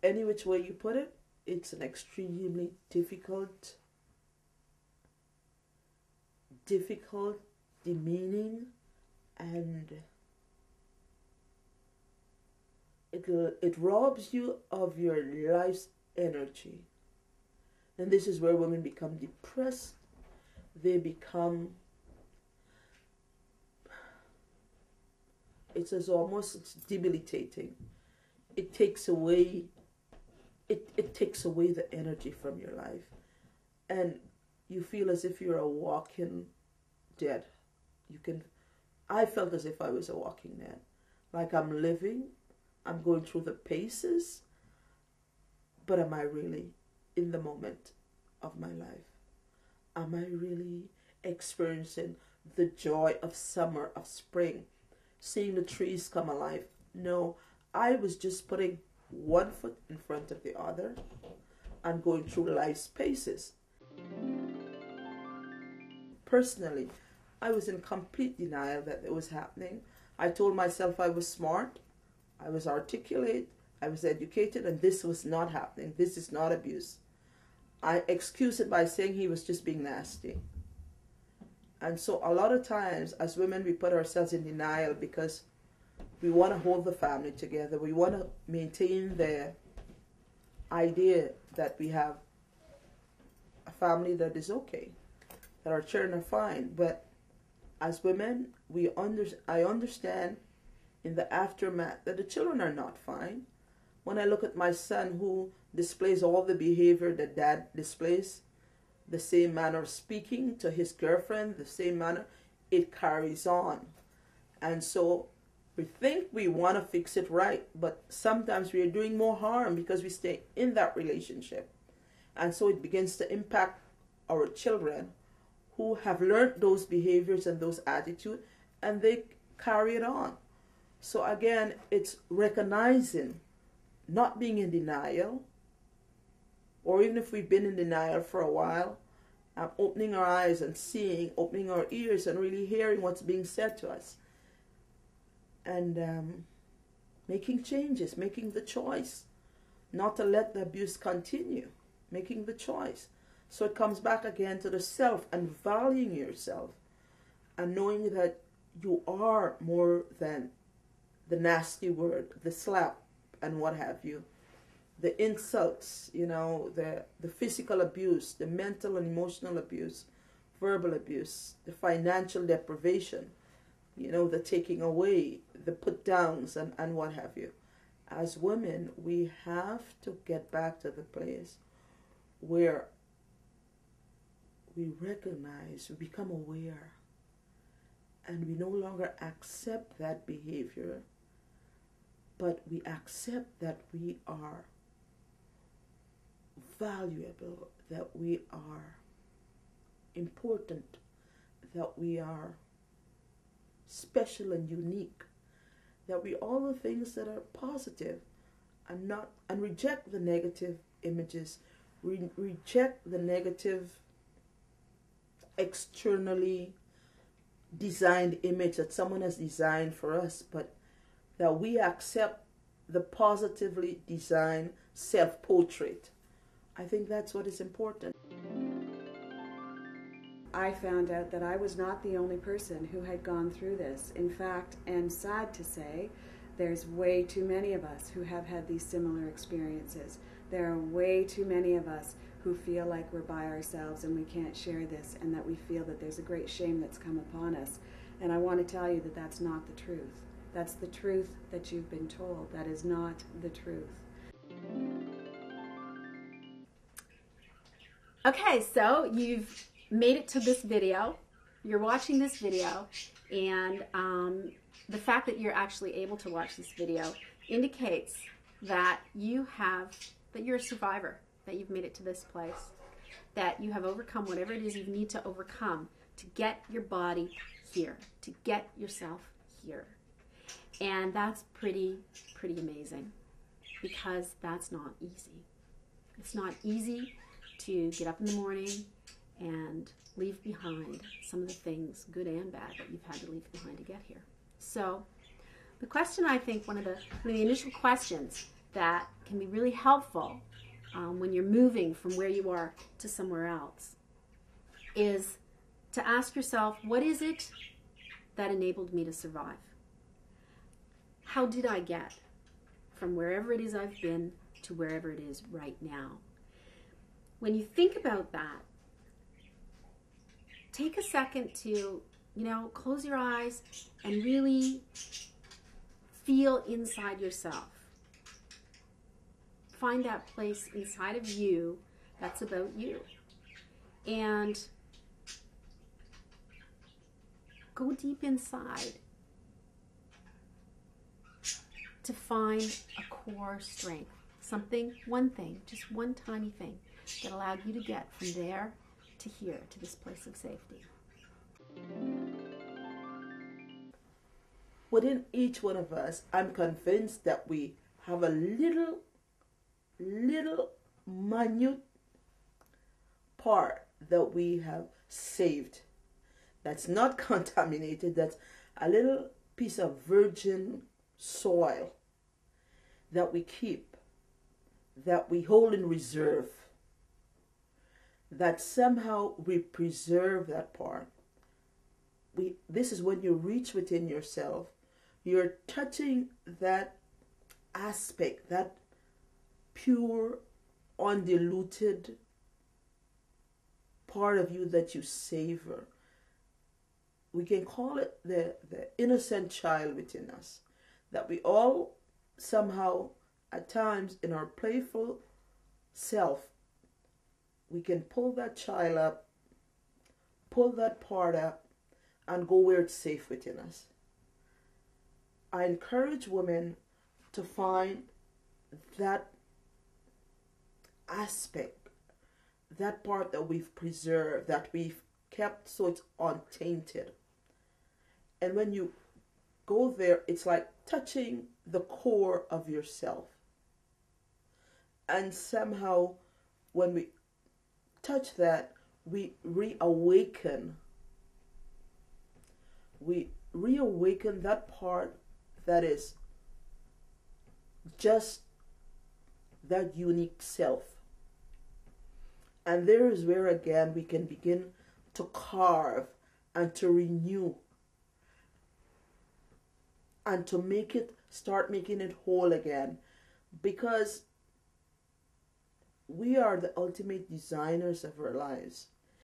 any which way you put it, it's an extremely difficult, demeaning, and it robs you of your life's energy. And this is where women become depressed. They become, it's almost debilitating. It takes away, it takes away the energy from your life. And you feel as if you're a walking dead. I felt as if I was a walking dead. Like I'm living, I'm going through the paces, but am I really in the moment of my life? Am I really experiencing the joy of summer, of spring, seeing the trees come alive? No, I was just putting one foot in front of the other and going through life's paces. Personally, I was in complete denial that it was happening. I told myself I was smart, I was articulate, I was educated, and this was not happening. This is not abuse. I excused it by saying he was just being nasty. And so a lot of times as women, we put ourselves in denial because we want to hold the family together. We want to maintain the idea that we have a family that is okay, that our children are fine. But as women, I understand in the aftermath that the children are not fine. When I look at my son, who displays all the behavior that dad displays, the same manner of speaking to his girlfriend, the same manner, it carries on. And so we think we want to fix it right, but sometimes we are doing more harm because we stay in that relationship. And so it begins to impact our children who have learned those behaviors and those attitudes, and they carry it on. So again, it's recognizing, not being in denial, or even if we've been in denial for a while, opening our eyes and seeing, opening our ears and really hearing what's being said to us. And making changes, making the choice not to let the abuse continue, making the choice. So it comes back again to the self and valuing yourself and knowing that you are more than the nasty word, the slap and what have you, the insults, you know, the physical abuse, the mental and emotional abuse, verbal abuse, the financial deprivation, you know, the taking away, the put downs and what have you. As women, we have to get back to the place where we recognize, we become aware, and we no longer accept that behavior, but we accept that we are valuable, that we are important, that we are special and unique, that we all the things that are positive, and reject the negative images, reject the negative externally designed image that someone has designed for us, but that we accept the positively designed self-portrait. I think that's what is important. I found out that I was not the only person who had gone through this. In fact, and sad to say, there's way too many of us who have had these similar experiences. There are way too many of us who feel like we're by ourselves and we can't share this, and that we feel that there's a great shame that's come upon us. And I want to tell you that that's not the truth. That's the truth that you've been told. That is not the truth. Okay, so you've made it to this video. You're watching this video, and the fact that you're actually able to watch this video indicates that you're a survivor, that you've made it to this place, that you have overcome whatever it is you need to overcome to get your body here, to get yourself here. And that's pretty amazing, because that's not easy. It's not easy to get up in the morning and leave behind some of the things, good and bad, that you've had to leave behind to get here. So the question, I think, one of the initial questions that can be really helpful when you're moving from where you are to somewhere else is to ask yourself, what is it that enabled me to survive? How did I get from wherever it is I've been to wherever it is right now? When you think about that, take a second to, close your eyes and really feel inside yourself. Find that place inside of you that's about you. And go deep inside to find a core strength. One thing, just one tiny thing that allowed you to get from there to here, to this place of safety. Within each one of us, I'm convinced that we have a little minute part that we have saved. That's not contaminated. That's a little piece of virgin soil that we keep, that we hold in reserve, that somehow we preserve that part. This is when you reach within yourself, you're touching that aspect, that pure, undiluted part of you that you savor. We can call it the innocent child within us, that we all somehow, at times, in our playful self, we can pull that child up, pull that part up, and go where it's safe within us. I encourage women to find that aspect, that part that we've preserved, that we've kept so it's untainted. And when you go there, it's like touching the core of yourself. And somehow, when we touch that, we reawaken. We reawaken that part that is just that unique self. And there is where again we can begin to carve and to renew and to start making it whole again, because we are the ultimate designers of our lives.